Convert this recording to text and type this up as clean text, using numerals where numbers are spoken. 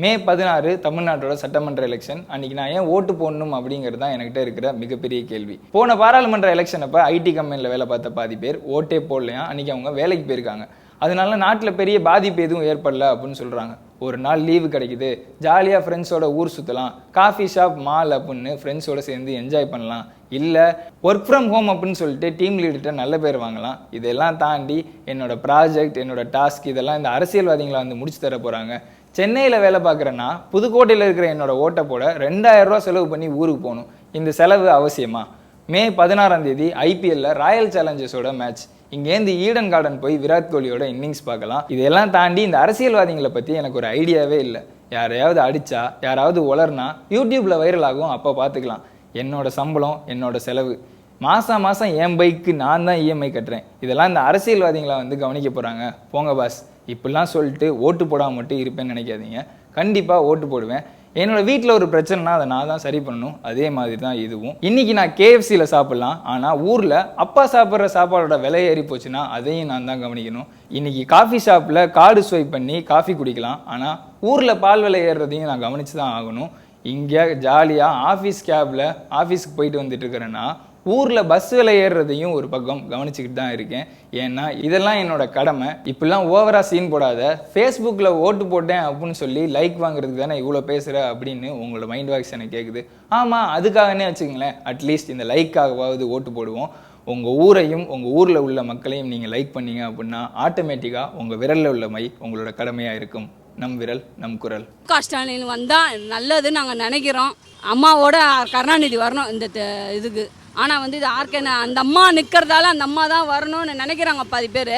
மே 16 தமிழ்நாட்டோட சட்டமன்ற எலெக்ஷன். அன்னைக்கு நான் ஏன் ஓட்டு போடணும் அப்படிங்கிறது தான் என்கிட்ட இருக்கிற மிகப்பெரிய கேள்வி. போன பாராளுமன்ற எலெக்ஷன் அப்போ ஐடி கம்பெனியில் வேலை பார்த்த பாதி பேர் ஓட்டே போடலையா, அன்னைக்கு அவங்க வேலைக்கு போயிருக்காங்க. அதனால நாட்டில் பெரிய பாதிப்பு எதுவும் ஏற்படல அப்படின்னு சொல்கிறாங்க. ஒரு நாள் லீவு கிடைக்குது, ஜாலியாக ஃப்ரெண்ட்ஸோட ஊர் சுற்றலாம், காஃபி ஷாப் மால் அப்படின்னு ஃப்ரெண்ட்ஸோட சேர்ந்து என்ஜாய் பண்ணலாம். இல்லை ஒர்க் ஃப்ரம் ஹோம் அப்படின்னு சொல்லிட்டு டீம் லீடர்கிட்ட நல்ல பேர் வாங்கலாம். இதெல்லாம் தாண்டி என்னோட ப்ராஜெக்ட், என்னோட டாஸ்க் இதெல்லாம் இந்த அரசியல்வாதிகளை வந்து முடிச்சு தர போகிறாங்க. சென்னையில் வேலை பார்க்குறேன்னா புதுக்கோட்டையில் இருக்கிற என்னோட ஓட்டை போட 2000 ரூபா செலவு பண்ணி ஊருக்கு போகணும். இந்த செலவு அவசியமா? மே 16 ஐபிஎல்ல ராயல் சேலஞ்சர்ஸோட மேட்ச். இங்கேருந்து ஈடன் கார்டன் போய் விராட் கோலியோட இன்னிங்ஸ் பார்க்கலாம். இதெல்லாம் தாண்டி இந்த அரசியல்வாதிகளை பற்றி எனக்கு ஒரு ஐடியாவே இல்லை. யாரையாவது அடித்தா, யாராவது உளர்னா யூடியூப்பில் வைரல் ஆகும், அப்போ பார்த்துக்கலாம். என்னோட சம்பளம், என்னோட செலவு. மாதம் என் பைக்கு நான் தான் இஎம்ஐ கட்டுறேன். இதெல்லாம் இந்த அரசியல்வாதிகளை வந்து கவனிக்க போகிறாங்க. போங்க பாஸ், இப்படிலாம் சொல்லிட்டு ஓட்டு போடாமல் மட்டும் இருப்பேன்னு நினைக்காதீங்க. கண்டிப்பாக ஓட்டு போடுவேன். என்னோட வீட்டில் ஒரு பிரச்சனைனா அதை நான் தான் சரி பண்ணணும். அதே மாதிரி தான் இதுவும். இன்னைக்கு நான் கேஎஃப்சியில் சாப்பிட்லாம், ஆனால் ஊரில் அப்பா சாப்பிட்ற சாப்பாடோட விலை ஏறி போச்சுன்னா அதையும் நான் தான் கவனிக்கணும். இன்னைக்கு காஃபி ஷாப்பில் கார்டு ஸ்வைப் பண்ணி காஃபி குடிக்கலாம், ஆனால் ஊரில் பால் விலை ஏறுறதையும் நான் கவனித்து தான் ஆகணும். இங்கே ஜாலியாக ஆஃபீஸ் கேபில் ஆஃபீஸுக்கு போயிட்டு வந்துட்டு இருக்கிறேன்னா ஊரில் பஸ் விலை ஏறுறதையும் ஒரு பக்கம் கவனிச்சுக்கிட்டு தான் இருக்கேன். ஏன்னா இதெல்லாம் என்னோட கடமை. இப்படிலாம் ஓவராக சீன் போடாத. ஃபேஸ்புக்கில் ஓட்டு போட்டேன் அப்படின்னு சொல்லி லைக் வாங்குறதுக்கு தானே இவ்வளோ பேசுகிற அப்படின்னு உங்களோட மைண்ட் வாய்ஸ் எனக்கு கேட்குது. ஆமாம், அதுக்காகனே வச்சுக்கங்களேன். அட்லீஸ்ட் இந்த லைக்காகவாவது ஓட்டு போடுவோம். உங்கள் ஊரையும் உங்கள் ஊரில் உள்ள மக்களையும் நீங்கள் லைக் பண்ணீங்க அப்படின்னா ஆட்டோமேட்டிக்காக உங்கள் விரலில் உள்ள மை உங்களோட கடமையாக இருக்கும். நம் விரல் நம் குரல். ஸ்டாலின் வந்தால் நல்லதுன்னு நாங்கள் நினைக்கிறோம். அம்மாவோட கருணாநிதி வரணும் இந்த இதுக்கு. ஆனால் வந்து இது ஆர்கே அந்த அம்மா நிற்கிறதால அந்த அம்மா தான் வரணும்னு நினைக்கிறாங்க பாதி பேர்.